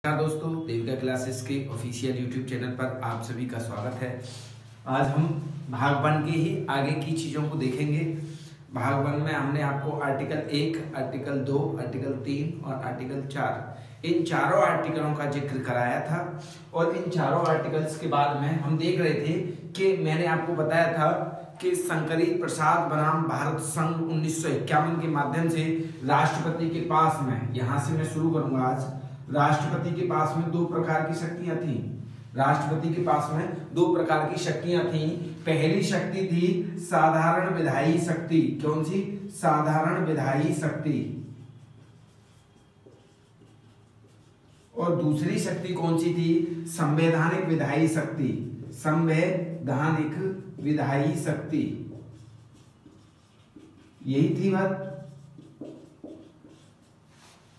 नमस्कार दोस्तों, देविका क्लासेस के ऑफिशियल यूट्यूब चैनल पर आप सभी का स्वागत है। आज हम भाग 1 के ही आगे की चीज़ों को देखेंगे। भाग 1 में हमने आपको आर्टिकल 1, आर्टिकल 2, आर्टिकल 3 और आर्टिकल 4 इन चारों आर्टिकलों का जिक्र कराया था। और इन चारों आर्टिकल्स के बाद में हम देख रहे थे कि मैंने आपको बताया था कि शंकरी प्रसाद बनाम भारत संघ 1951 के माध्यम से राष्ट्रपति के पास में, यहाँ से मैं शुरू करूंगा आज, राष्ट्रपति के पास में दो प्रकार की शक्तियां थी। राष्ट्रपति के पास में दो प्रकार की शक्तियां थी। पहली शक्ति थी साधारण विधायी शक्ति। कौन सी? साधारण विधायी शक्ति। और दूसरी शक्ति कौन सी थी? संवैधानिक विधायी शक्ति। संवैधानिक विधायी शक्ति, यही थी बात।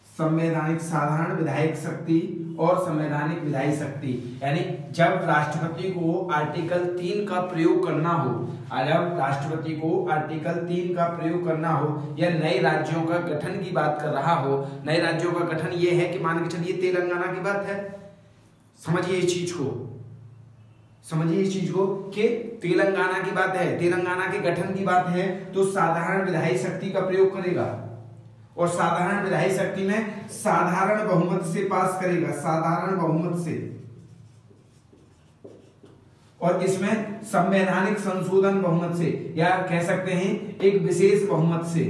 संवैधानिक, साधारण विधायक शक्ति और संवैधानिक विधायी शक्ति। यानी जब राष्ट्रपति को आर्टिकल 3 का प्रयोग करना हो, जब राष्ट्रपति को आर्टिकल 3 का प्रयोग करना हो या नए राज्यों का गठन की बात कर रहा हो, नए राज्यों का गठन ये है कि मान के चलिए तेलंगाना की बात है। समझिए इस चीज को, समझिए इस चीज को कि तेलंगाना की बात है, तेलंगाना के गठन की बात है, तो साधारण विधायी शक्ति का प्रयोग करेगा। और साधारण विधायी शक्ति में साधारण बहुमत से पास करेगा, साधारण बहुमत से। और इसमें संवैधानिक संशोधन बहुमत से, या कह सकते हैं एक विशेष बहुमत से।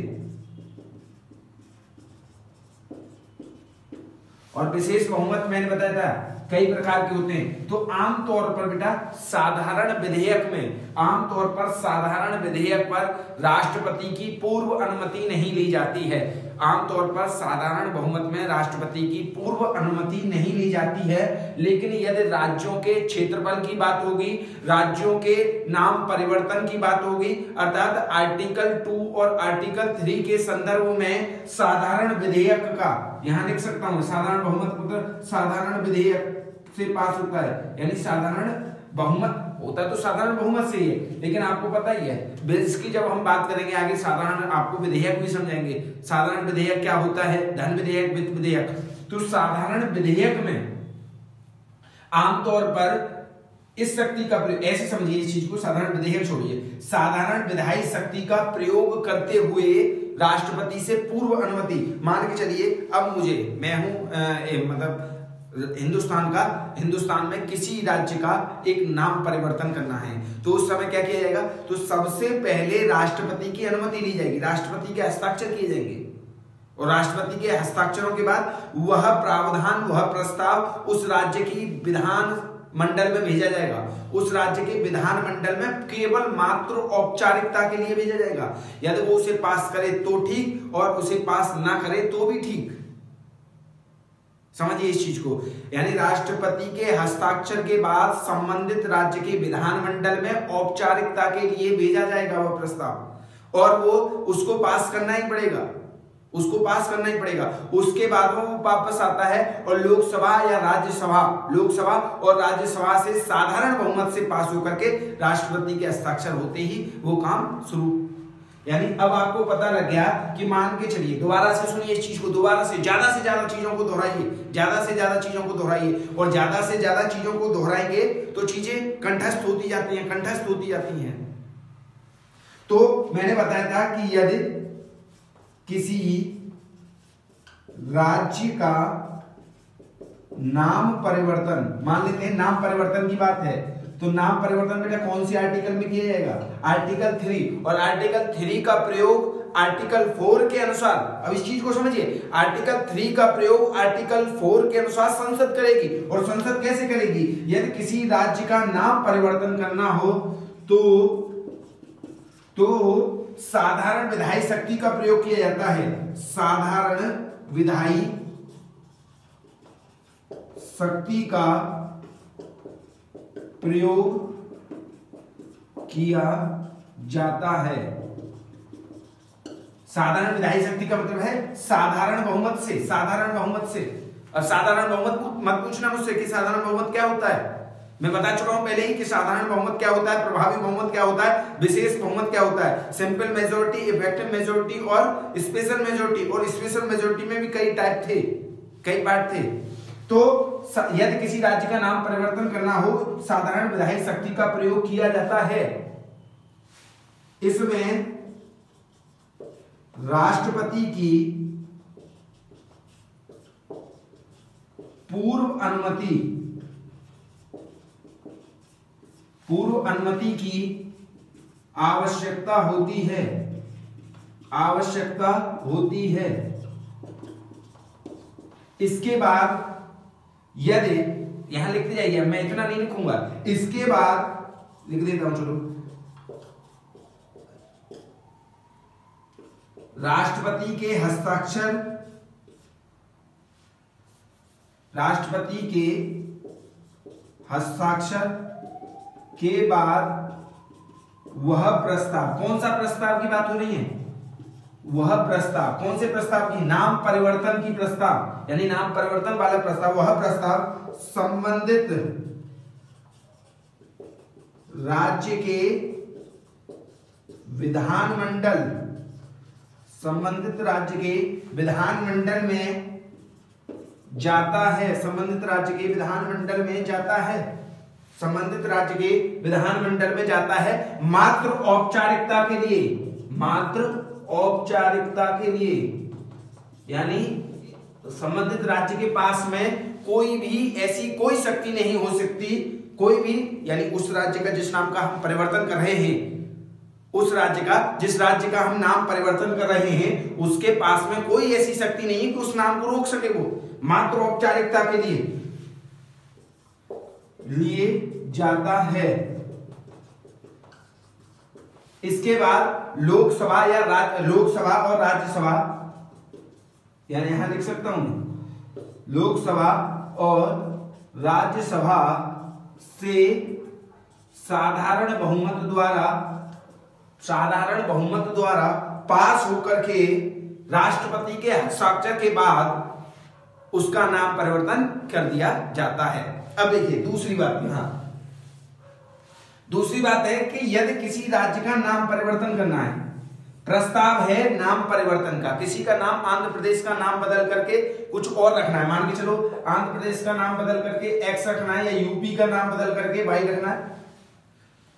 और विशेष बहुमत मैंने बताया था कई प्रकार के होते हैं। तो आमतौर पर बेटा साधारण विधेयक में, आमतौर पर साधारण विधेयक पर राष्ट्रपति की पूर्व अनुमति नहीं ली जाती है। आमतौर पर साधारण बहुमत में राष्ट्रपति की पूर्व अनुमति नहीं ली जाती है। लेकिन यदि राज्यों के क्षेत्रफल की बात होगी, राज्यों के नाम परिवर्तन की बात होगी, अर्थात आर्टिकल 2 और आर्टिकल 3 के संदर्भ में साधारण विधेयक का, यहां लिख सकता हूं साधारण बहुमत मतलब साधारण विधेयक से पास होता है। यानी साधारण बहुमत होता है तो साधारण बहुमत से ही है। लेकिन आपको पता ही है बिल्स की जब हम बात करेंगे आगे, साधारण आपको विधेयक भी समझाएंगे। साधारण विधेयक क्या होता है, धन विधेयक, वित्त विधेयक। तो साधारण विधेयक में आमतौर पर इस शक्ति का प्रयोग, ऐसे समझिए इस चीज को, साधारण विधेयक छोड़िए, साधारण विधायी शक्ति का प्रयोग करते हुए राष्ट्रपति से पूर्व अनुमति, मान के चलिए अब मुझे, मैं हूं मतलब हिंदुस्तान में किसी राज्य का एक नाम परिवर्तन करना है, तो उस समय क्या किया जाएगा? तो सबसे पहले राष्ट्रपति की अनुमति ली जाएगी, राष्ट्रपति के हस्ताक्षर किए जाएंगे। और राष्ट्रपति के हस्ताक्षरों के बाद वह प्रावधान, वह प्रस्ताव उस राज्य की विधान मंडल में भेजा जाएगा। उस राज्य के विधान मंडल में केवल मात्र औपचारिकता के लिए भेजा जाएगा। यदि वो उसे पास करे तो ठीक, और उसे पास ना करे तो भी ठीक। समझिए इस चीज को। यानी राष्ट्रपति के हस्ताक्षर के बाद संबंधित राज्य के विधानमंडल में औपचारिकता के लिए भेजा जाएगा वह प्रस्ताव, और वो उसको पास करना ही पड़ेगा, उसको पास करना ही पड़ेगा। उसके बाद वो वापस आता है और लोकसभा या राज्यसभा, लोकसभा और राज्यसभा से साधारण बहुमत से पास होकर के राष्ट्रपति के हस्ताक्षर होते ही वो काम शुरू। यानी अब आपको पता लग गया कि मान के चलिए, दोबारा से सुनिए इस चीज को, दोबारा से ज्यादा चीजों को दोहराइए, ज्यादा से ज्यादा चीजों को दोहराइए। और ज्यादा से ज्यादा चीजों को दोहराएंगे तो चीजें कंठस्थ होती जाती हैं, कंठस्थ होती जाती हैं। तो मैंने बताया था कि यदि किसी राज्य का नाम परिवर्तन, मान लेते हैं नाम परिवर्तन की बात है, तो नाम परिवर्तन बेटा कौन सी आर्टिकल में किया जाएगा? आर्टिकल 3। और आर्टिकल 3 का प्रयोग आर्टिकल 4 के अनुसार, अब इस चीज को समझिए, आर्टिकल 3 का प्रयोग आर्टिकल 4 के अनुसार संसद करेगी। और संसद कैसे करेगी? यदि किसी राज्य का नाम परिवर्तन करना हो तो साधारण विधायी शक्ति का प्रयोग किया जाता है। साधारण विधायी शक्ति का प्रयोग किया जाता है। साधारण विधायी शक्ति का मतलब है साधारण बहुमत से, साधारण बहुमत से। अब साधारण बहुमत मत पूछना मुझसे कि साधारण बहुमत क्या होता है। मैं बता चुका हूं पहले ही कि साधारण बहुमत क्या होता है, प्रभावी बहुमत क्या होता है, विशेष बहुमत क्या होता है। सिंपल मेजोरिटी, इफेक्टिव मेजोरिटी और स्पेशल मेजोरिटी। और स्पेशल मेजोरिटी में भी कई टाइप थे, कई पार्ट थे। तो यदि किसी राज्य का नाम परिवर्तन करना हो साधारण विधायी शक्ति का प्रयोग किया जाता है। इसमें राष्ट्रपति की पूर्व अनुमति की आवश्यकता होती है। इसके बाद यदि यहां लिखते जाइए, मैं इतना नहीं लिखूंगा, इसके बाद लिख देता हूं, चलो। राष्ट्रपति के हस्ताक्षर के बाद वह प्रस्ताव, कौन सा प्रस्ताव की बात हो रही है? वह प्रस्ताव, कौन से प्रस्ताव की? नाम परिवर्तन की प्रस्ताव, यानी नाम परिवर्तन वाला प्रस्ताव, वह प्रस्ताव संबंधित राज्य के विधानमंडल में जाता है। संबंधित राज्य के विधानमंडल में जाता है मात्र औपचारिकता के लिए, यानी संबंधित राज्य के पास में कोई भी ऐसी कोई शक्ति नहीं हो सकती, कोई भी, यानी उस राज्य का जिस नाम का हम परिवर्तन कर रहे हैं, जिस राज्य का हम नाम परिवर्तन कर रहे हैं, उसके पास में कोई ऐसी शक्ति नहीं है कि उस नाम को रोक सके। वो मात्र औपचारिकता के लिए जाता है। इसके बाद लोकसभा और राज्यसभा, यानी यहां लिख सकता हूं, लोकसभा और राज्यसभा से साधारण बहुमत द्वारा पास होकर के राष्ट्रपति के हस्ताक्षर के बाद उसका नाम परिवर्तन कर दिया जाता है। अब देखिए दूसरी बात है कि यदि किसी राज्य का नाम परिवर्तन करना है, प्रस्ताव है नाम परिवर्तन का, किसी का नाम, आंध्र प्रदेश का नाम बदल करके कुछ और रखना है, मान के चलो आंध्र प्रदेश का नाम बदल करके एक्स रखना है, या यूपी का नाम बदल करके वाई रखना है।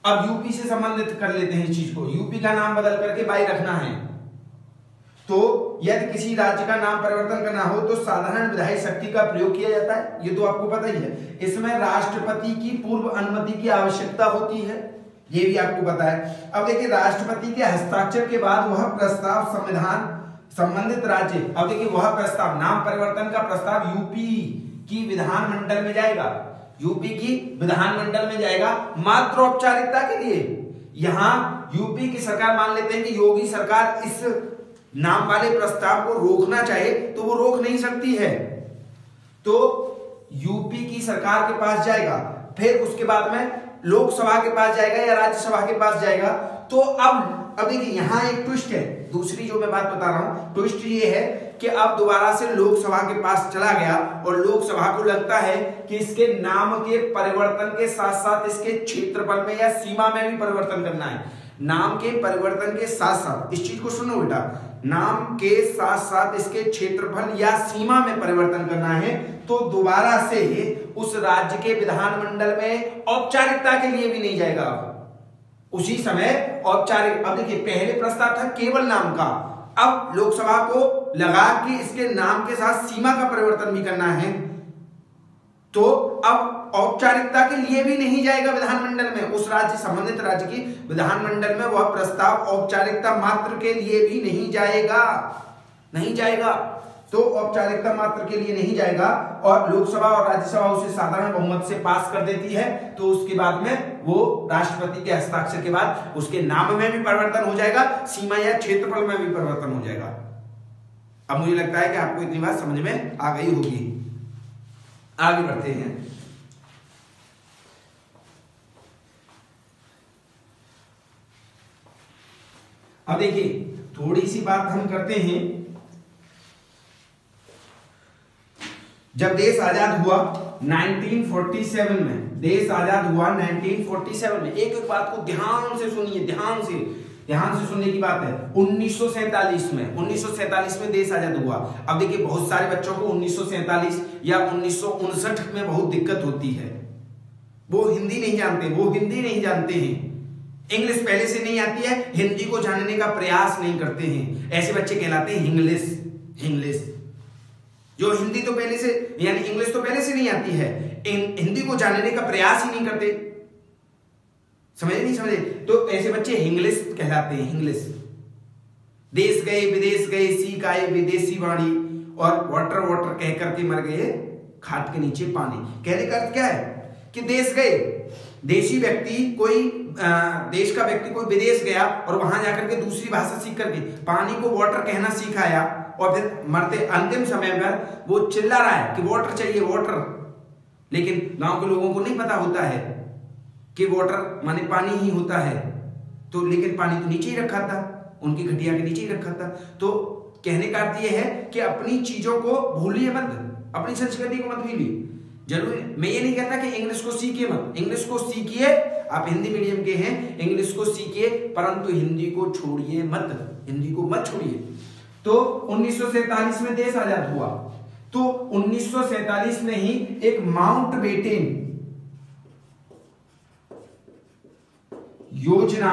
अब यूपी से संबंधित कर लेते हैं इस चीज को, यूपी का नाम बदल करके वाई रखना है। तो यदि किसी राज्य का नाम परिवर्तन करना हो तो साधारण विधायी शक्ति का प्रयोग किया जाता है, ये तो आपको पता ही है। इसमें राष्ट्रपति की पूर्व अनुमति की आवश्यकता होती है, ये भी आपको पता है। अब देखिए राष्ट्रपति के हस्ताक्षर के बाद वह प्रस्ताव संबंधित राज्य, अब देखिए वह प्रस्ताव, नाम परिवर्तन का प्रस्ताव यूपी की विधानमंडल में जाएगा मात्र औपचारिकता के लिए। यहां यूपी की सरकार, मान लेते हैं कि योगी सरकार इस नाम वाले प्रस्ताव को रोकना चाहे तो वो रोक नहीं सकती है, तो यूपी की सरकार के पास जाएगा, फिर उसके बाद में लोकसभा के पास जाएगा या राज्यसभा के पास जाएगा। तो अब देखिए यहां एक ट्विस्ट है, दूसरी जो मैं बात बता रहा हूं, ट्विस्ट ये है कि अब दोबारा से लोकसभा के पास चला गया और लोकसभा को लगता है कि इसके नाम के परिवर्तन के साथ साथ इसके क्षेत्रफल में या सीमा में भी परिवर्तन करना है। नाम के परिवर्तन के साथ साथ, इस चीज को सुनो बेटा, नाम के साथ साथ इसके क्षेत्रफल या सीमा में परिवर्तन करना है, तो दोबारा से उस राज्य के विधानमंडल में औपचारिकता के लिए भी नहीं जाएगा। उसी समय औपचारिक, अब देखिए पहले प्रस्ताव था केवल नाम का, अब लोकसभा को लगा कि इसके नाम के साथ सीमा का परिवर्तन भी करना है, तो अब औपचारिकता के लिए भी नहीं जाएगा विधानमंडल में, उस राज्य, संबंधित राज्य की विधानमंडल में वह प्रस्ताव औपचारिकता मात्र के लिए भी नहीं जाएगा। तो औपचारिकता मात्र के लिए नहीं जाएगा और लोकसभा और राज्यसभा उसे साधारण बहुमत से पास कर देती है, तो उसके बाद में वो राष्ट्रपति के हस्ताक्षर के बाद उसके नाम में भी परिवर्तन हो जाएगा, सीमा या क्षेत्रफल में भी परिवर्तन हो जाएगा। अब मुझे लगता है कि आपको इतनी बात समझ में आ गई होगी। आगे बढ़ते हैं। अब देखिए थोड़ी सी बात हम करते हैं, जब देश आजाद हुआ 1947 में, देश आजाद हुआ 1947 में, एक एक बात को ध्यान से सुनिए, ध्यान से, ध्यान से सुनने की बात है। 1947 में देश आजाद हुआ। अब देखिए बहुत सारे बच्चों को 1947 या 1959 में बहुत दिक्कत होती है, वो हिंदी नहीं जानते हैं, इंग्लिश पहले से नहीं आती है, हिंदी को जानने का प्रयास नहीं करते हैं, ऐसे बच्चे कहलाते हैं इंग्लिश। जो हिंदी तो पहले से यानी इंग्लिश तो पहले से नहीं आती है, हिंदी को जानने का प्रयास ही नहीं करते, समझे, तो ऐसे बच्चे इंग्लिश कहलाते हैं। इंग्लिश। देश गए विदेश गए, सीख आए विदेशी वाणी, और वाटर कह करके मर गए खाट के नीचे पानी। कहने का अर्थ क्या है कि देश गए, देश का व्यक्ति कोई विदेश गया और वहां जाकर के दूसरी भाषा सीख करके पानी को वाटर कहना सीख आया, और फिर मरते अंतिम समय में वो चिल्ला रहा है कि वाटर चाहिए वाटर, लेकिन गांव के लोगों को नहीं पता होता है कि वाटर माने पानी ही होता है, तो लेकिन पानी तो नीचे ही रखा था, उनकी घटिया के नीचे ही रखा था। तो कहने का अर्थ यह है कि अपनी चीजों को भूलिए मत, अपनी संस्कृति को मत भूलिए। जरूरी मैं ये नहीं कहता कि इंग्लिश को सीखिए मत, इंग्लिश को सीखिए, आप हिंदी मीडियम के हैं, इंग्लिश को सीखिए, परंतु हिंदी को छोड़िए मत, हिंदी को मत छोड़िए। तो 1947 में देश आजाद हुआ, तो 1947 में ही एक माउंटबेटन योजना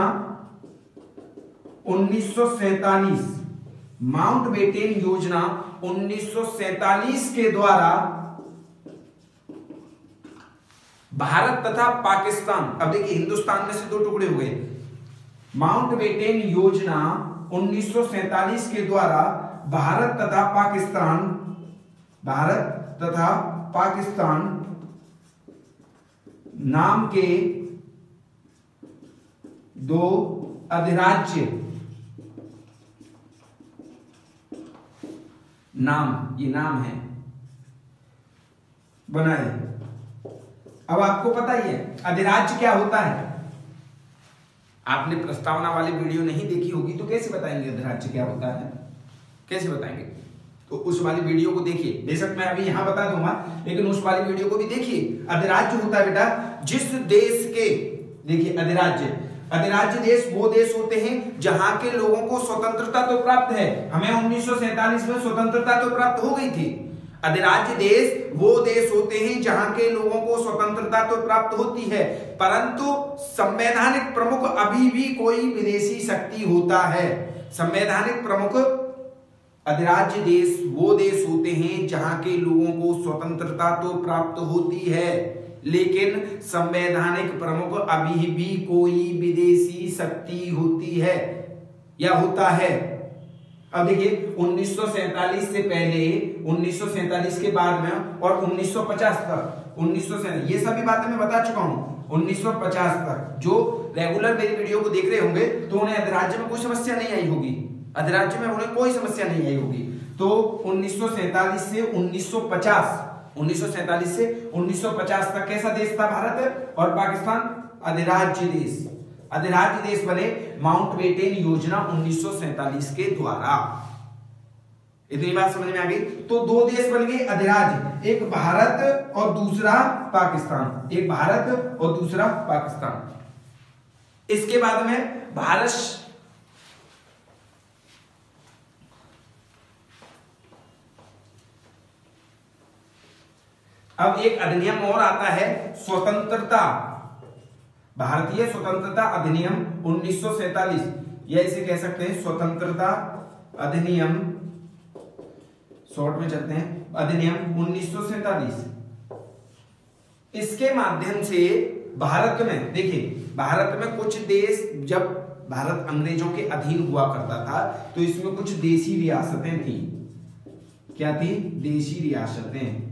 1947 माउंटबेटन योजना 1947 के द्वारा भारत तथा पाकिस्तान, अब देखिए हिंदुस्तान में से दो टुकड़े हो गए, माउंटबेटन योजना 1947 के द्वारा भारत तथा पाकिस्तान नाम के दो अधिराज्य ये नाम है बनाए। अब आपको पता ही है अधिराज्य क्या होता है, आपने प्रस्तावना वाली वीडियो नहीं देखी होगी तो कैसे बताएंगे अधिराज्य क्या होता है, कैसे बताएंगे? तो उस वाली वीडियो को देखिए, बेशक मैं अभी यहां बता दूंगा, लेकिन उस वाली वीडियो को भी देखिए। अधिराज्य होता है बेटा जिस देश के, देखिए अधिराज्य देश वो देश होते हैं जहां के लोगों को स्वतंत्रता तो प्राप्त है, हमें 1947 में स्वतंत्रता तो प्राप्त हो गई थी। अधिराज्य देश वो देश होते हैं जहां के लोगों को स्वतंत्रता तो प्राप्त होती है, परंतु संवैधानिक प्रमुख अभी भी कोई विदेशी शक्ति होता है। संवैधानिक प्रमुख अधिराज्य देश वो देश होते हैं जहां के लोगों को स्वतंत्रता तो प्राप्त होती है, लेकिन संवैधानिक प्रमुख अभी भी कोई विदेशी शक्ति होती है या होता है। अब देखिए 1947 से पहले, 1947 के बाद में और 1950 तक, 1947 ये सभी बातें मैं बता चुका हूं। 1950 तक जो रेगुलर मेरी वीडियो को देख रहे होंगे तो उन्हें अधिराज्य में कोई समस्या नहीं आई होगी, अधिराज्य में उन्हें कोई समस्या नहीं आई होगी। तो 1947 से 1950 तक कैसा देश था भारत और पाकिस्तान? अधिराज्य देश बने माउंटबेटन योजना 1947 के द्वारा। इतनी बात समझ में आ गई? तो दो देश बन गए अधिराज्य, एक भारत और दूसरा पाकिस्तान, एक भारत और दूसरा पाकिस्तान। इसके बाद में भारत अब एक अधिनियम और आता है, स्वतंत्रता, भारतीय स्वतंत्रता अधिनियम 1947, या इसे कह सकते हैं स्वतंत्रता अधिनियम, शॉर्ट में चलते हैं, अधिनियम 1947। इसके माध्यम से भारत में, देखिए भारत में कुछ देश, जब भारत अंग्रेजों के अधीन हुआ करता था तो इसमें कुछ देशी रियासतें थी। क्या थी? देशी रियासतें,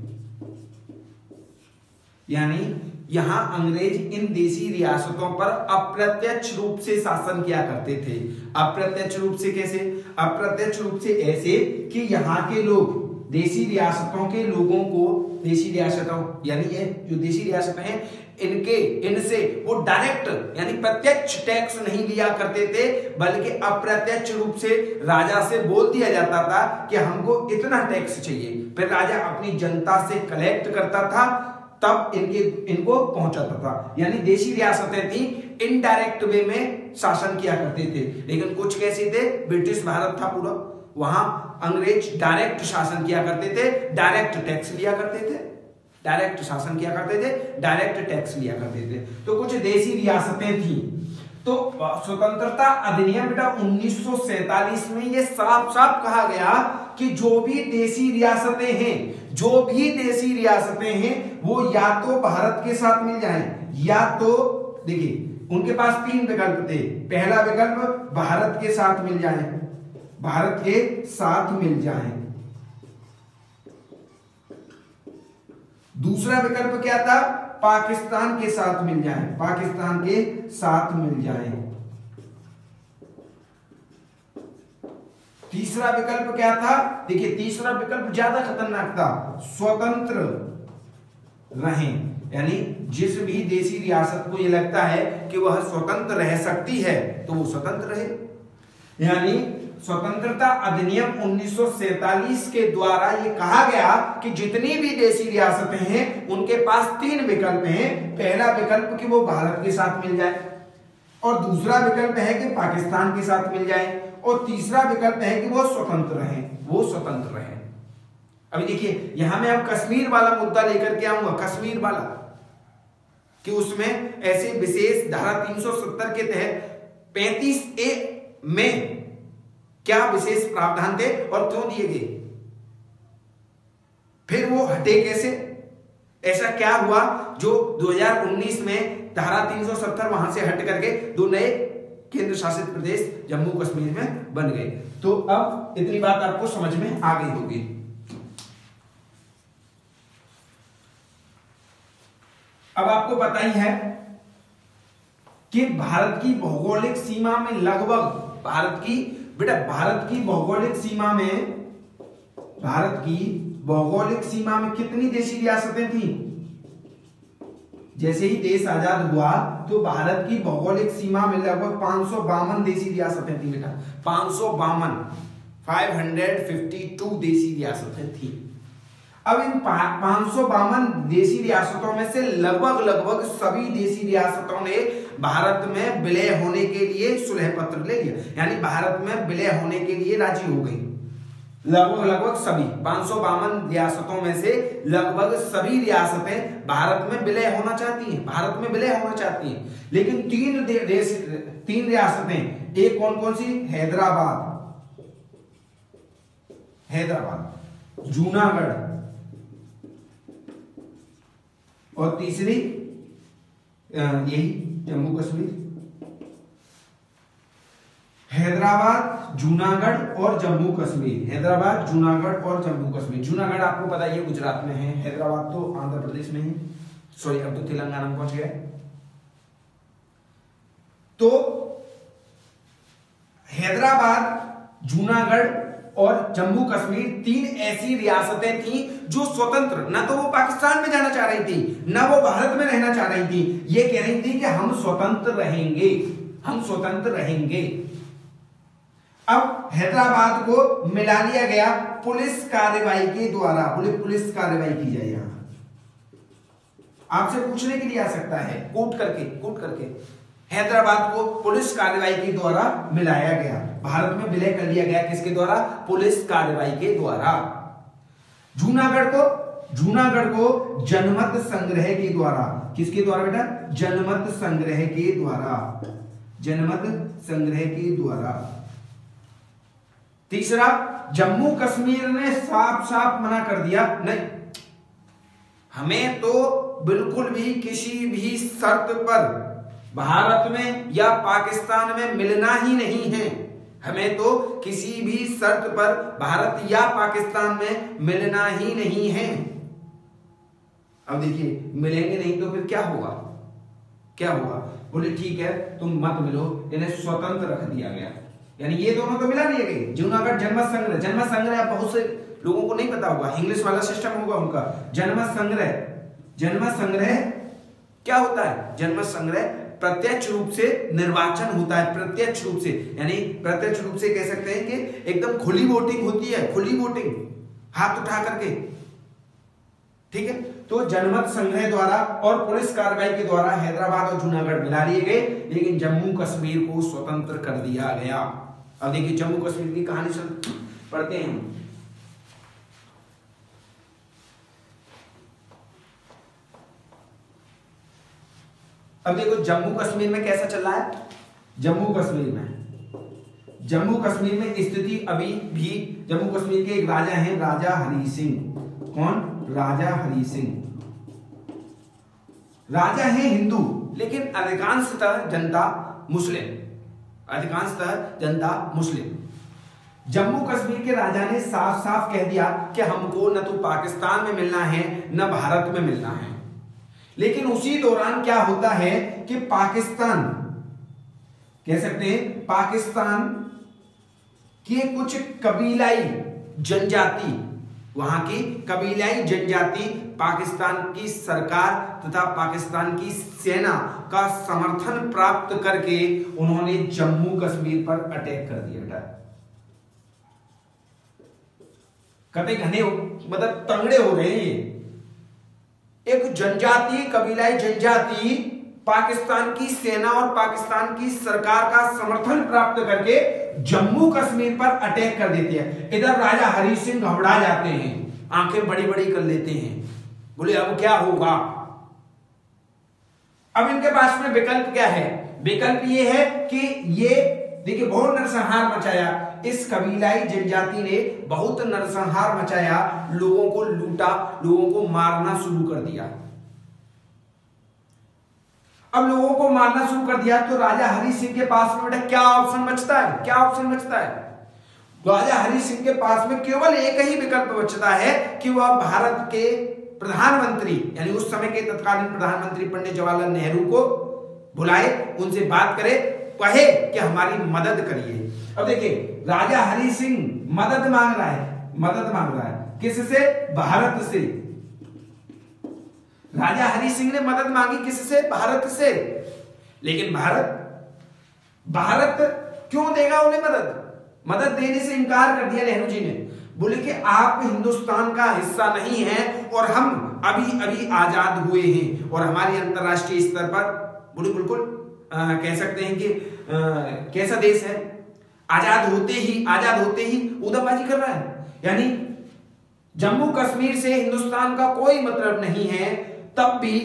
यानी यहां अंग्रेज इन देशी रियासतों पर अप्रत्यक्ष रूप से शासन किया करते थे। अप्रत्यक्ष रूप से कैसे? अप्रत्यक्ष रूप से ऐसे कि यहां के लोग, देशी रियासतों के लोगों को, देशी रियासतों यानी ये जो देशी रियासतें हैं इनसे वो डायरेक्ट यानी प्रत्यक्ष टैक्स नहीं लिया करते थे, बल्कि अप्रत्यक्ष रूप से राजा से बोल दिया जाता था कि हमको इतना टैक्स चाहिए, फिर राजा अपनी जनता से कलेक्ट करता था, तब इनको पहुंचाता था। यानी देशी रियासतें थी, इनडायरेक्ट वे में शासन किया करते थे। लेकिन कुछ कैसे थे, ब्रिटिश भारत था पूरा, वहां अंग्रेज डायरेक्ट शासन किया करते थे, डायरेक्ट टैक्स लिया करते थे, डायरेक्ट शासन किया करते थे, डायरेक्ट टैक्स लिया करते थे। तो कुछ देशी रियासतें थी। तो स्वतंत्रता अधिनियम बेटा 1947 में ये साफ साफ कहा गया कि जो भी देशी रियासतें हैं, जो भी देशी रियासतें हैं, वो या तो भारत के साथ मिल जाएं, या तो देखिए उनके पास तीन विकल्प थे। पहला विकल्प भारत के साथ मिल जाएं, भारत के साथ मिल जाएं। दूसरा विकल्प क्या था, पाकिस्तान के साथ मिल जाएं, पाकिस्तान के साथ मिल जाएं। तीसरा विकल्प क्या था, देखिए तीसरा विकल्प ज्यादा खतरनाक था, स्वतंत्र रहें। यानी जिस भी देशी रियासत को यह लगता है कि वह स्वतंत्र रह सकती है तो वो स्वतंत्र रहे। यानी स्वतंत्रता अधिनियम 1947 के द्वारा ये कहा गया कि जितनी भी देशी रियासतें हैं उनके पास तीन विकल्प हैं। पहला विकल्प कि वो भारत के साथ मिल जाए, और दूसरा विकल्प है कि पाकिस्तान के साथ मिल जाए, और तीसरा विकल्प है कि वो स्वतंत्र रहें, वो स्वतंत्र रहें। अभी देखिए यहां मैं अब कश्मीर वाला मुद्दा लेकर के आऊंगा, कश्मीर वाला, कि उसमें ऐसे विशेष धारा 370 के तहत 35A में क्या विशेष प्रावधान थे और क्यों दिए गए, फिर वो हटे कैसे, ऐसा क्या हुआ जो 2019 में धारा 370 वहां से हट करके दो नए केंद्र शासित प्रदेश जम्मू कश्मीर में बन गए। तो अब इतनी बात आपको समझ में आ गई होगी। अब आपको पता ही है कि भारत की भौगोलिक सीमा में लगभग भारत की भौगोलिक सीमा में कितनी देशी रियासतें थी। जैसे ही देश आजाद हुआ तो भारत की भौगोलिक सीमा में लगभग 552 देशी रियासतें थी बेटा, 552 देशी रियासतें थी। अब इन 552 देशी रियासतों में से लगभग सभी देशी रियासतों ने भारत में विलय होने के लिए सुलह पत्र ले लिया, यानी भारत में विलय होने के लिए राजी हो गई। लगभग सभी 552 रियासतों में से लगभग सभी रियासतें भारत में विलय होना चाहती हैं, भारत में विलय होना चाहती हैं। लेकिन तीन रियासतें, एक कौन कौन सी, हैदराबाद, जूनागढ़, और तीसरी यही जम्मू कश्मीर। हैदराबाद, जूनागढ़ और जम्मू कश्मीर, हैदराबाद, जूनागढ़ और जम्मू कश्मीर। जूनागढ़ आपको पता है गुजरात में है, हैदराबाद तो आंध्र प्रदेश में है, सॉरी अब तो तेलंगाना में पहुंच गया। तो हैदराबाद, जूनागढ़ और जम्मू कश्मीर तीन ऐसी रियासतें थी जो स्वतंत्र, ना तो वो पाकिस्तान में जाना चाह रही थी, ना वो भारत में रहना चाह रही थी। ये कह रही थी कि हम स्वतंत्र रहेंगे, हम स्वतंत्र रहेंगे। अब हैदराबाद को मिला लिया गया पुलिस कार्रवाई के द्वारा, पुलिस कार्रवाई की जाए। यहां आपसे पूछने के लिए आ सकता है, कोट करके हैदराबाद को पुलिस कार्रवाई के द्वारा मिलाया गया, भारत में विलय कर लिया गया, किसके द्वारा, पुलिस कार्रवाई के द्वारा। जूनागढ़ को जनमत संग्रह के द्वारा, किसके द्वारा बेटा, जनमत संग्रह के द्वारा, जनमत संग्रह के द्वारा। तीसरा, जम्मू कश्मीर ने साफ साफ मना कर दिया, नहीं हमें तो बिल्कुल भी किसी भी शर्त पर भारत में या पाकिस्तान में मिलना ही नहीं है, हमें तो किसी भी शर्त पर भारत या पाकिस्तान में मिलना ही नहीं है। अब देखिए मिलेंगे नहीं तो फिर क्या होगा, बोले ठीक है तुम मत मिलो, इन्हें स्वतंत्र रख दिया गया। यानी ये दोनों तो मिला दिए गए। जूनागढ़ जनमत संग्रह बहुत से लोगों को नहीं पता होगा, इंग्लिश वाला सिस्टम होगा उनका। जनमत संग्रह क्या होता है, जनमत संग्रह प्रत्यक्ष रूप से निर्वाचन होता है, प्रत्यक्ष रूप से, यानी प्रत्यक्ष रूप से कह सकते हैं कि एकदम खुली वोटिंग होती है, खुली वोटिंग हाथ उठा करके, ठीक है। तो जनमत संग्रह द्वारा और पुलिस कार्रवाई के द्वारा हैदराबाद और जूनागढ़ मिला लिए गए, लेकिन जम्मू कश्मीर को स्वतंत्र कर दिया गया। अब देखिए जम्मू कश्मीर की कहानी पढ़ते हैं। अब देखो जम्मू कश्मीर में कैसा चल रहा है। जम्मू कश्मीर में स्थिति अभी भी, जम्मू कश्मीर के एक राजा हैं, राजा हरी सिंह। कौन? राजा हरी सिंह। राजा है हिंदू, लेकिन अधिकांशतः जनता मुस्लिम। जम्मू कश्मीर के राजा ने साफ साफ कह दिया कि हमको न तो पाकिस्तान में मिलना है न भारत में मिलना है। लेकिन उसी दौरान क्या होता है कि पाकिस्तान, कह सकते हैं पाकिस्तान के कुछ कबीलाई जनजाति, वहां की कबीलाई जनजाति पाकिस्तान की सरकार तथा पाकिस्तान की सेना का समर्थन प्राप्त करके उन्होंने जम्मू कश्मीर पर अटैक कर दिया बेटा। कते घने मतलब तंगड़े हो रहे हैं। एक जनजाति, कबीलाई जनजाति पाकिस्तान की सेना और पाकिस्तान की सरकार का समर्थन प्राप्त करके जम्मू कश्मीर पर अटैक कर देते हैं। इधर राजा हरी सिंह घबरा जाते हैं, आंखें बड़ी बड़ी कर लेते हैं, बोले अब क्या होगा। अब इनके पास में विकल्प क्या है? विकल्प ये है कि ये देखिए बहुत नरसंहार मचाया, इस कबीलाई जनजाति ने बहुत नरसंहार मचाया, लोगों को लूटा, लोगों को मारना शुरू कर दिया। अब लोगों को मारना शुरू कर दिया तो राजा हरी सिंह के पास में बेटा क्या ऑप्शन बचता है? क्या ऑप्शन बचता है? राजा हरी सिंह के पास में केवल एक ही विकल्प बचता है कि वह भारत के प्रधानमंत्री, यानी उस समय के तत्कालीन प्रधानमंत्री पंडित जवाहरलाल नेहरू को बुलाए, उनसे बात करे, कहे कि हमारी मदद करिए। अब देखिए राजा हरी सिंह मदद मांग रहा है किससे? भारत से। राजा हरी सिंह ने मदद मांगी किससे? भारत से। लेकिन भारत क्यों देगा उन्हें मदद देने से इनकार कर दिया नेहरू जी ने। बोले कि आप हिंदुस्तान का हिस्सा नहीं हैं और हम अभी अभी आजाद हुए हैं और हमारी अंतरराष्ट्रीय स्तर पर बोले बिल्कुल कह सकते हैं कि कैसा देश है, आजाद होते ही उदाबाजी कर रहा है। यानी जम्मू कश्मीर से हिंदुस्तान का कोई मतलब नहीं है, तब भी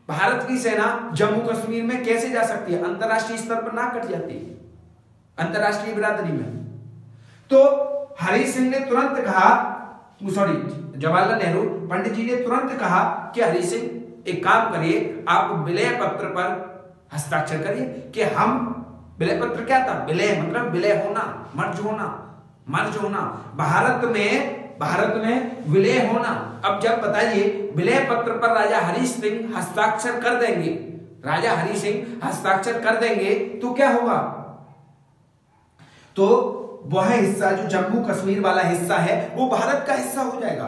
भारत की सेना जम्मू कश्मीर में कैसे जा सकती है? अंतरराष्ट्रीय स्तर पर ना कट जाती है, अंतरराष्ट्रीय बिरादरी में। तो हरी सिंह ने तुरंत कहा, जवाहरलाल नेहरू पंडित जी ने तुरंत कहा कि हरी सिंह एक काम करिए, आप विलय पत्र पर हस्ताक्षर करिए कि हम, विलय पत्र क्या था? विलय मतलब विलय होना, मर्ज होना, भारत में विलय होना। अब जब बताइए विलय पत्र पर राजा हरी सिंह हस्ताक्षर कर देंगे तो क्या होगा? तो वह हिस्सा जो जम्मू कश्मीर वाला हिस्सा है वो भारत का हिस्सा हो जाएगा।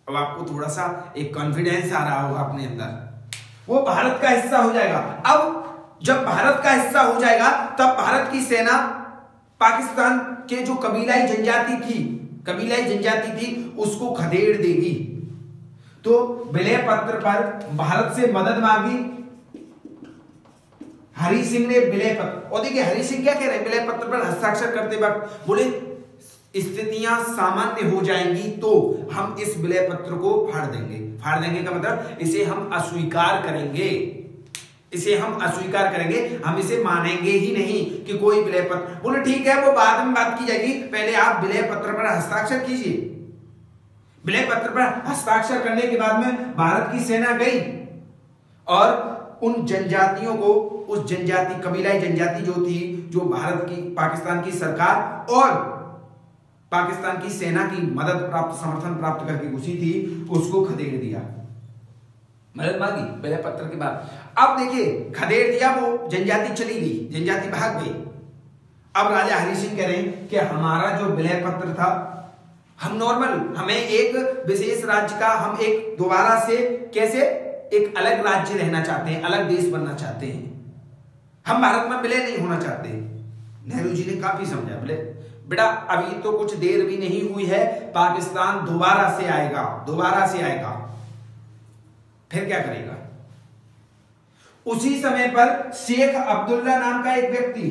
अब आपको थोड़ा सा एक कॉन्फिडेंस आ रहा होगा अपने अंदर, वो भारत का हिस्सा हो जाएगा। अब जब भारत का हिस्सा हो जाएगा तब भारत की सेना पाकिस्तान के जो कबीलाई जनजाति थी उसको खदेड़ देगी। तो विलय पत्र पर भारत से मदद मांगी हरी सिंह ने, विलय पत्र। और देखिए हरी सिंह क्या कह रहे हैं विलय पत्र पर हस्ताक्षर करते वक्त? बोले स्थितियां सामान्य हो जाएंगी तो हम इस विलय पत्र को फाड़ देंगे का मतलब इसे हम अस्वीकार करेंगे, हम इसे मानेंगे ही नहीं कि कोई विलय पत्र। बोले ठीक है, वो बाद में बात की जाएगी, पहले आप विलय पत्र पर हस्ताक्षर कीजिए। विलय पत्र पर हस्ताक्षर करने के बाद में भारत की सेना गई और उन जनजातियों को, उस जनजाति, कबीलाई जनजाति जो थी, जो भारत की, पाकिस्तान की सरकार और पाकिस्तान की सेना की समर्थन प्राप्त करके घुसी थी, उसको खदेड़ दिया। मदद मांगी विलय पत्र के बाद। अब देखिए खदेड़ दिया, वो जनजाति चली गई, जनजाति भाग गई। अब राजा हरी सिंह कह रहे हैं कि हमारा जो विलय पत्र था, हमें एक विशेष राज्य का, हम एक दोबारा से कैसे एक अलग राज्य रहना चाहते हैं, अलग देश बनना चाहते हैं, हम भारत में विलय नहीं होना चाहते। नेहरू जी ने काफी समझा, बेटा अभी तो कुछ देर भी नहीं हुई है, पाकिस्तान दोबारा से आएगा, दोबारा से आएगा, फिर क्या करेगा? उसी समय पर शेख अब्दुल्ला नाम का एक व्यक्ति,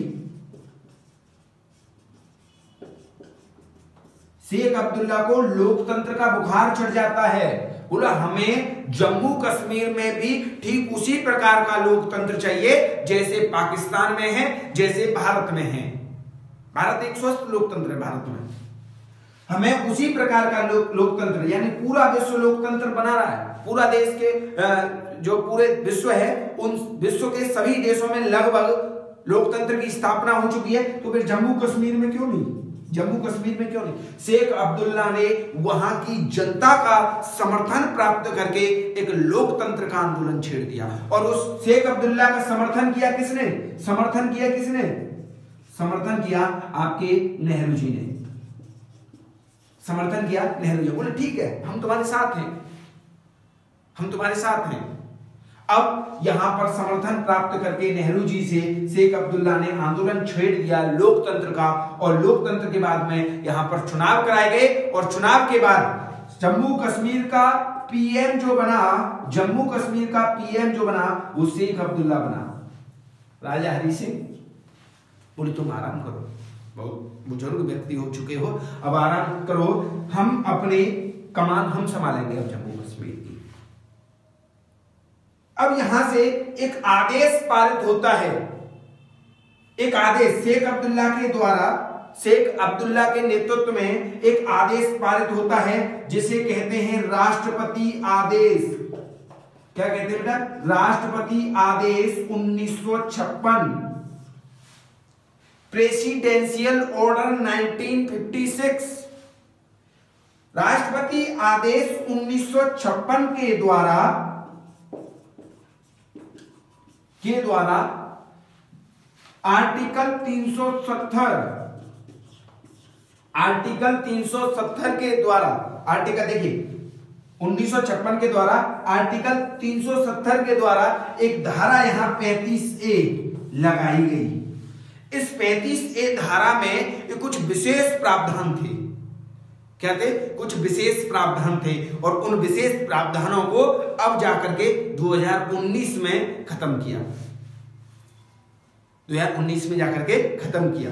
शेख अब्दुल्ला को लोकतंत्र का बुखार चढ़ जाता है। बोला हमें जम्मू कश्मीर में भी ठीक उसी प्रकार का लोकतंत्र चाहिए जैसे पाकिस्तान में है, जैसे भारत में है। भारत एक स्वस्थ लोकतंत्र है, भारत में हमें उसी प्रकार का लोकतंत्र, यानी पूरा विश्व लोकतंत्र बना रहा है। पूरा देश के जो पूरे विश्व है, उन विश्व के सभी देशों में लगभग लोकतंत्र की स्थापना हो चुकी है, तो फिर जम्मू कश्मीर में क्यों नहीं? जम्मू कश्मीर में क्यों नहीं? शेख अब्दुल्ला ने वहां की जनता का समर्थन प्राप्त करके एक लोकतंत्र का आंदोलन छेड़ दिया। और उस शेख अब्दुल्ला का समर्थन किया किसने? समर्थन किया किसने? समर्थन किया आपके नेहरू जी ने, समर्थन किया नेहरू जी। बोले ठीक है, हम तुम्हारे साथ हैं, हम तुम्हारे साथ हैं। अब यहां पर समर्थन प्राप्त करके नेहरू जी से शेख अब्दुल्ला ने आंदोलन छेड़ दिया लोकतंत्र का, और लोकतंत्र के बाद में यहां पर चुनाव कराए गए, और चुनाव के बाद जम्मू कश्मीर का पीएम जो बना, जम्मू कश्मीर का पीएम जो बना वो शेख अब्दुल्ला बना, राजा हरि सिंह। बोले तुम आराम करो, बहुत बुजुर्ग व्यक्ति हो चुके हो, अब आराम करो, हम अपने कमान हम संभालेंगे अब जम्मू कश्मीर की। अब यहां से एक आदेश पारित होता है, एक आदेश शेख अब्दुल्ला के द्वारा, शेख अब्दुल्ला के नेतृत्व में एक आदेश पारित होता है जिसे कहते हैं राष्ट्रपति आदेश। क्या कहते हैं बेटा? राष्ट्रपति आदेश 1956, प्रेसिडेंशियल ऑर्डर 1956। राष्ट्रपति आदेश 1956 के द्वारा आर्टिकल 370, आर्टिकल 370 के द्वारा, आर्टिकल देखिए 1956 के द्वारा आर्टिकल 370 के द्वारा एक धारा यहां 35A लगाई गई। इस 35A धारा में कुछ विशेष प्रावधान थे। क्या थे? कुछ विशेष प्रावधान थे, और उन विशेष प्रावधानों को अब जाकर के 2019 में खत्म किया, 2019 में जाकर के खत्म किया।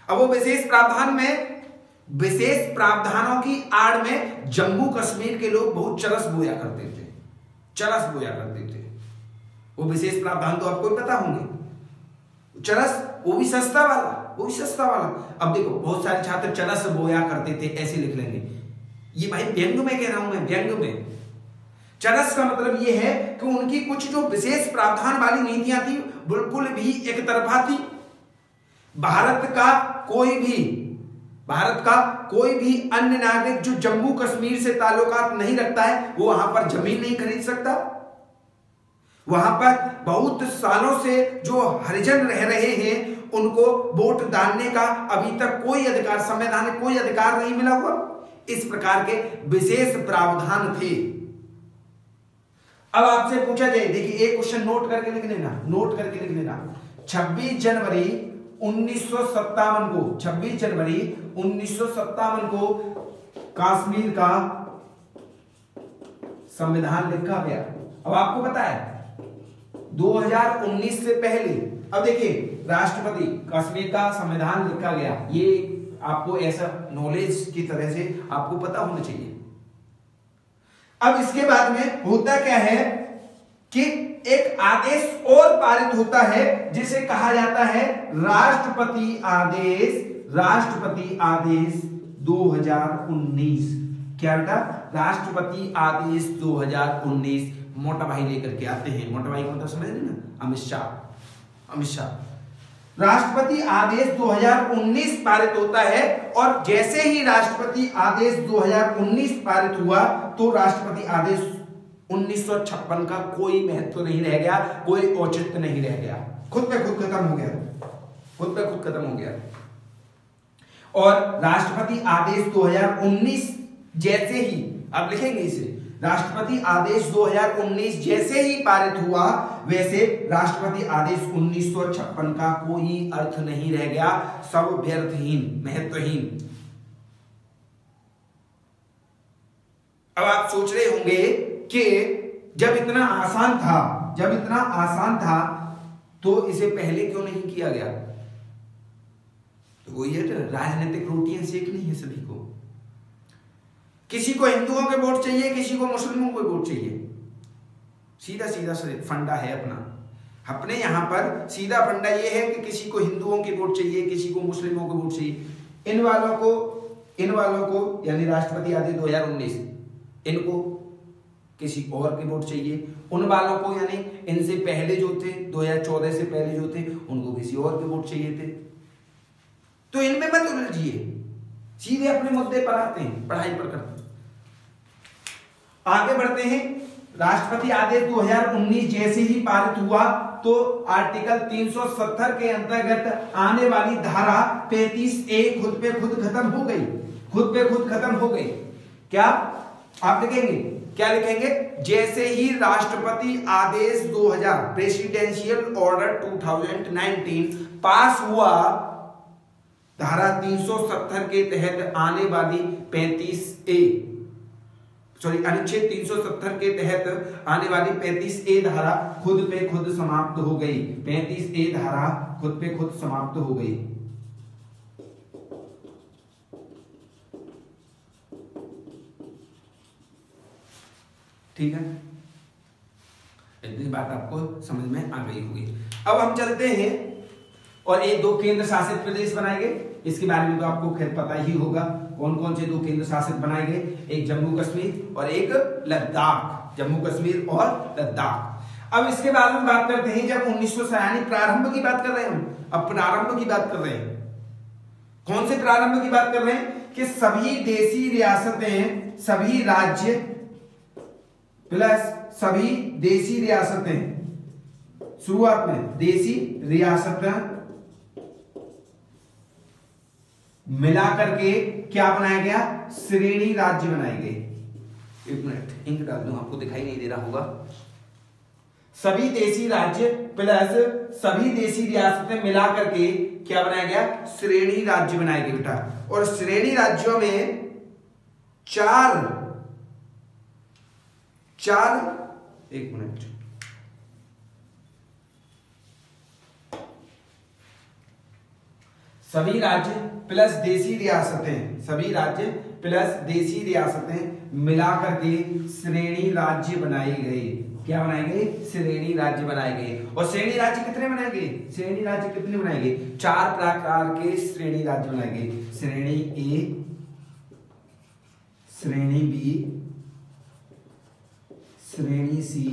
अब वो विशेष प्रावधान में, विशेष प्रावधानों की आड़ में जम्मू कश्मीर के लोग बहुत चरस बोया करते थे, चरस बोया करते थे। वो विशेष प्रावधान तो आपको पता होंगे, चरस, वो भी सस्ता वाला, वो भी सस्ता वाला। अब देखो बहुत सारे छात्र चरस बोया करते थे, ऐसे लिख लेंगे, ये भाई व्यंग में कह रहा हूं मैं, व्यंग में। चरस का मतलब ये है कि उनकी कुछ जो विशेष प्रावधान वाली नीतियां थी बिल्कुल भी एक तरफा थी। भारत का कोई भी अन्य नागरिक जो जम्मू कश्मीर से ताल्लुकात नहीं रखता है, वो वहां पर जमीन नहीं खरीद सकता। वहां पर बहुत सालों से जो हरिजन रह रहे हैं उनको वोट डालने का अभी तक कोई अधिकार, संवैधानिक कोई अधिकार नहीं मिला हुआ। इस प्रकार के विशेष प्रावधान थे। अब आपसे पूछा जाए, देखिए एक क्वेश्चन नोट करके लिख लेना, नोट करके लिख लेना। 26 जनवरी 1957 को, 26 जनवरी 1957 को कश्मीर का संविधान लिखा गया। अब आपको पता है 2019 से पहले, अब देखिए राष्ट्रपति, कश्मीर का संविधान लिखा गया, ये आपको ऐसा नॉलेज की तरह से आपको पता होना चाहिए। अब इसके बाद में होता क्या है कि एक आदेश और पारित होता है जिसे कहा जाता है राष्ट्रपति आदेश, राष्ट्रपति आदेश 2019। क्या बेटा? राष्ट्रपति आदेश 2019 मोटा भाई लेकर के आते हैं। मोटा भाई को मतलब समझ रहे ना, अमित शाह, अमित शाह। राष्ट्रपति आदेश 2019 पारित होता है, और जैसे ही राष्ट्रपति आदेश 2019 पारित हुआ तो राष्ट्रपति आदेश 1956 का कोई महत्व नहीं रह गया, कोई औचित्य नहीं रह गया, खुद पे खुद खत्म हो गया, खुद पे खुद खत्म हो गया। और राष्ट्रपति आदेश 2019 जैसे ही आप लिखेंगे इसे, राष्ट्रपति आदेश 2019 जैसे ही पारित हुआ वैसे राष्ट्रपति आदेश 1956 का कोई अर्थ नहीं रह गया, सब व्यर्थहीन, महत्वहीन। अब आप सोच रहे होंगे कि जब इतना आसान था तो इसे पहले क्यों नहीं किया गया? तो वो ये राजनीतिक रोटियां सेकनी है सभी को। किसी को हिंदुओं के वोट चाहिए, किसी को मुस्लिमों को वोट चाहिए, सीधा फंडा है अपने यहां पर सीधा फंडा ये है कि किसी को हिंदुओं के वोट चाहिए, किसी को मुस्लिमों के वोट चाहिए। इन वालों को यानी राष्ट्रपति आदेश 2019 इनको किसी और के वोट चाहिए, उन वालों को यानी इनसे पहले जो थे 2014 से पहले जो थे उनको किसी और के वोट चाहिए थे। तो इनमें मत उलझिए, सीधे अपने मुद्दे पर आते हैं, पढ़ाई पर करते हैं। आगे बढ़ते हैं। राष्ट्रपति आदेश 2019 जैसे ही पारित हुआ तो आर्टिकल 370 के अंतर्गत आने वाली धारा 35A खुद पे खुद खत्म हो गई। क्या आप लिखेंगे? क्या लिखेंगे? जैसे ही राष्ट्रपति आदेश 2000 प्रेसिडेंशियल ऑर्डर 2019 पास हुआ, धारा 370 के तहत आने वाली अनुच्छेद 370 के तहत आने वाली 35A धारा खुद पे खुद समाप्त हो गई। 35A धारा खुद पे खुद समाप्त हो गई। ठीक है, इतनी बात आपको समझ में आ गई होगी। अब हम चलते हैं और एक दो केंद्र शासित प्रदेश बनाएंगे। इसके बारे में तो आपको खैर पता ही होगा कौन कौन से दो केंद्र शासित बनाए गए, एक जम्मू कश्मीर और एक लद्दाख। जम्मू कश्मीर और लद्दाख। अब इसके बाद में बात करते हैं, जब 1900 प्रारंभ की बात कर रहे हैं हम, अब प्रारंभ की बात कर रहे हैं। कौन से प्रारंभ की बात कर रहे हैं? कि सभी देशी रियासतें, सभी राज्य प्लस सभी देशी रियासतें, शुरुआत में देशी रियासतें मिला करके क्या बनाया गया? श्रेणी राज्य बनाए गए। एक मिनट इंक डाल दूं, आपको दिखाई नहीं दे रहा होगा। सभी देशी राज्य प्लस सभी देशी रियासतें मिला करके क्या बनाया गया? श्रेणी राज्य बनाए गए बेटा। और श्रेणी राज्यों में चार एक मिनट, सभी राज्य प्लस देशी रियासतें, सभी राज्य प्लस देशी रियासतें मिलाकर के श्रेणी राज्य बनाए गए। क्या बनाए गए? श्रेणी राज्य बनाए गए। और श्रेणी राज्य कितने बनाए गए? श्रेणी राज्य कितने बनाए गए? 4 प्रकार के श्रेणी राज्य बनाए गए। श्रेणी ए, श्रेणी बी, श्रेणी सी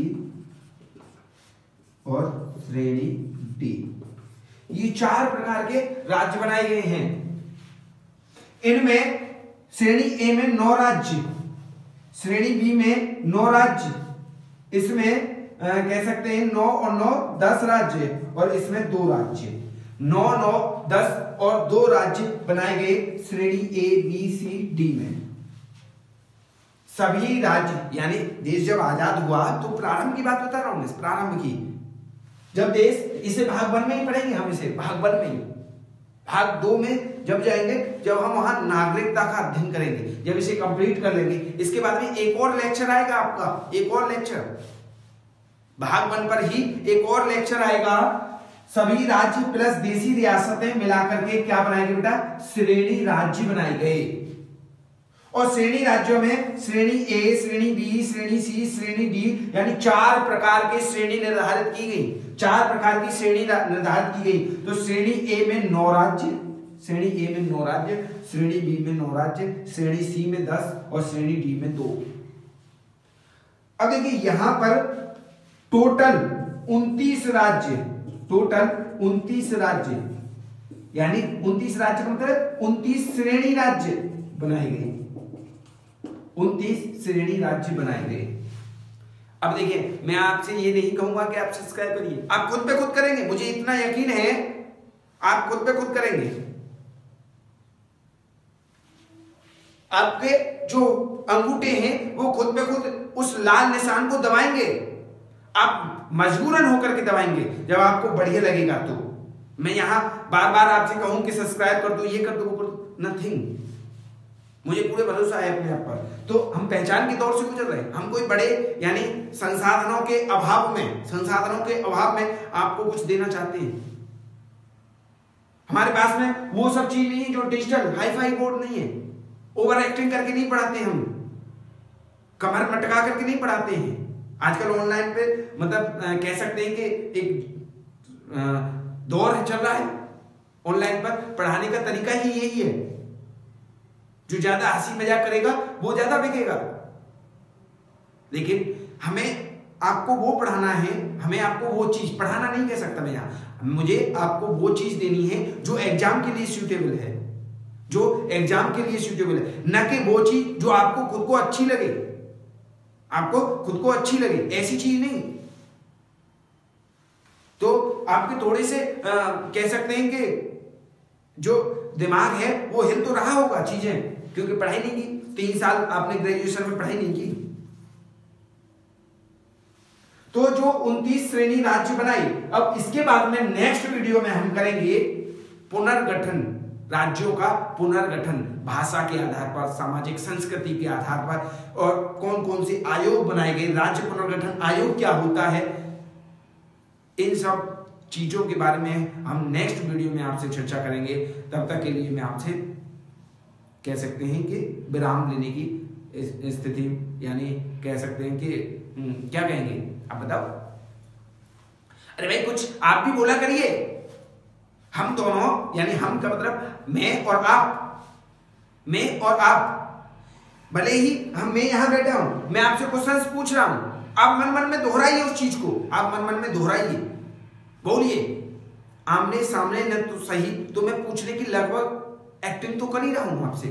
और श्रेणी डी। ये 4 प्रकार के राज्य बनाए गए हैं। इनमें श्रेणी ए में 9 राज्य, श्रेणी बी में 9 राज्य, इसमें कह सकते हैं 9 और 9 10 राज्य, और इसमें 2 राज्य। 9 9 10 और 2 राज्य बनाए गए श्रेणी ए बी सी डी में। सभी राज्य यानी देश जब आजाद हुआ तो प्रारंभ की बात बता रहा हूं, प्रारंभ की, जब देश, इसे भाग 1 में ही पढ़ेंगे हम, इसे भाग 1 में ही। भाग 2 में जब जाएंगे, जब हम वहां नागरिकता का अध्ययन करेंगे, जब इसे कंप्लीट कर लेंगे, इसके बाद में एक और लेक्चर आएगा आपका, एक और लेक्चर भाग 1 पर ही एक और लेक्चर आएगा। सभी राज्य प्लस देशी रियासतें मिलाकर के क्या बनाए गए बेटा? श्रेणी राज्य बनाए गए। और श्रेणी राज्यों में श्रेणी ए, श्रेणी बी, श्रेणी सी, श्रेणी डी यानी 4 प्रकार की श्रेणी निर्धारित की गई। 4 प्रकार की श्रेणी निर्धारित की गई। तो श्रेणी ए में 9 राज्य, श्रेणी ए में 9 राज्य, श्रेणी बी में 9 राज्य, श्रेणी सी में 10 और श्रेणी डी में 2। अब देखिए यहां पर टोटल 29 राज्य, टोटल 29 राज्य यानी 29 राज्य का मतलब 29 श्रेणी राज्य बनाए गए, 29 श्रेणी राज्य बनाए गए। अब देखिए मैं आपसे ये नहीं कहूंगा कि आप सब्सक्राइब करिए, आप खुद पे खुद करेंगे, मुझे इतना यकीन है आप खुद पे खुद करेंगे। आपके जो अंगूठे हैं वो खुद पे खुद उस लाल निशान को दबाएंगे। आप मजबूरन होकर के दबाएंगे जब आपको बढ़िया लगेगा। तो मैं यहां बार बार आपसे कहूं कि सब्सक्राइब कर दो, ये कर दो, वो कर दो, नथिंग। मुझे पूरे भरोसा है अपने आप पर। तो हम पहचान के दौर से गुजर रहे हैं। हम कोई बड़े यानी संसाधनों के अभाव में आपको कुछ देना चाहते हैं। हमारे पास में वो सब चीज नहीं है जो डिजिटल हाई-फाई बोर्ड नहीं है। ओवर एक्टिंग करके नहीं पढ़ाते हम, कमर मटका करके नहीं पढ़ाते हैं। आजकल ऑनलाइन पे मतलब कह सकते हैं कि एक दौर चल रहा है, ऑनलाइन पर पढ़ाने का तरीका ही यही है। जो ज्यादा हंसी मजाक करेगा वो ज्यादा बिकेगा। लेकिन हमें आपको वो पढ़ाना है, हमें आपको वो चीज पढ़ाना नहीं कह सकता मैं यहां, मुझे आपको वो चीज देनी है जो एग्जाम के लिए सूटेबल है, जो एग्जाम के लिए सूटेबल है, न कि वो चीज जो आपको खुद को अच्छी लगे। आपको खुद को अच्छी लगे ऐसी चीज नहीं। तो आपके थोड़े से कह सकते हैं कि जो दिमाग है वो हिल तो रहा होगा चीजें, क्योंकि पढ़ाई नहीं की 3 साल आपने ग्रेजुएशन में पढ़ाई नहीं की। तो जो 29 श्रेणी राज्य बनाई, अब इसके बाद में नेक्स्ट वीडियो में हम करेंगे पुनर्गठन, राज्यों का पुनर्गठन भाषा के आधार पर, सामाजिक संस्कृति के आधार पर, और कौन कौन से आयोग बनाए गए, राज्य पुनर्गठन आयोग क्या होता है, इन सब चीजों के बारे में हम नेक्स्ट वीडियो में आपसे चर्चा करेंगे। तब तक के लिए मैं आपसे कह सकते हैं कि विराम लेने की स्थिति, यानी कह सकते हैं कि क्या कहेंगे आप बताओ। अरे भाई कुछ आप भी बोला करिए। हम दोनों यानी हम का मतलब मैं और आप, भले ही मैं यहां बैठा हूं, मैं आपसे क्वेश्चंस पूछ रहा हूं, आप मन मन में दोहराइए उस चीज को, आप मन मन में दोहराइए, बोलिए आमने सामने न तो सही, तो मैं पूछने की लगभग एक्टिंग तो कर ही रहा हूं आपसे,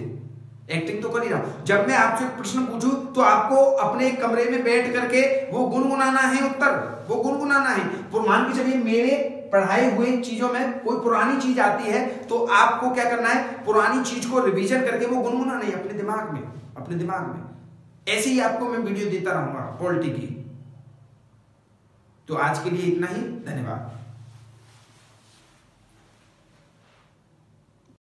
एक्टिंग तो कर ही रहा हूं। जब मैं आपसे प्रश्न पूछूं तो आपको अपने कमरे में बैठ करके वो गुनगुनाना है उत्तर, वो गुनगुनाना है। मान के चलिए मेरे पढ़ाई हुई चीजों में कोई पुरानी चीज आती है तो आपको क्या करना है, पुरानी चीज को रिवीजन करके वो गुनगुनाना है अपने दिमाग में, अपने दिमाग में। ऐसे ही आपको मैं वीडियो देता रहूंगा पॉलिटी की। तो आज के लिए इतना ही, धन्यवाद।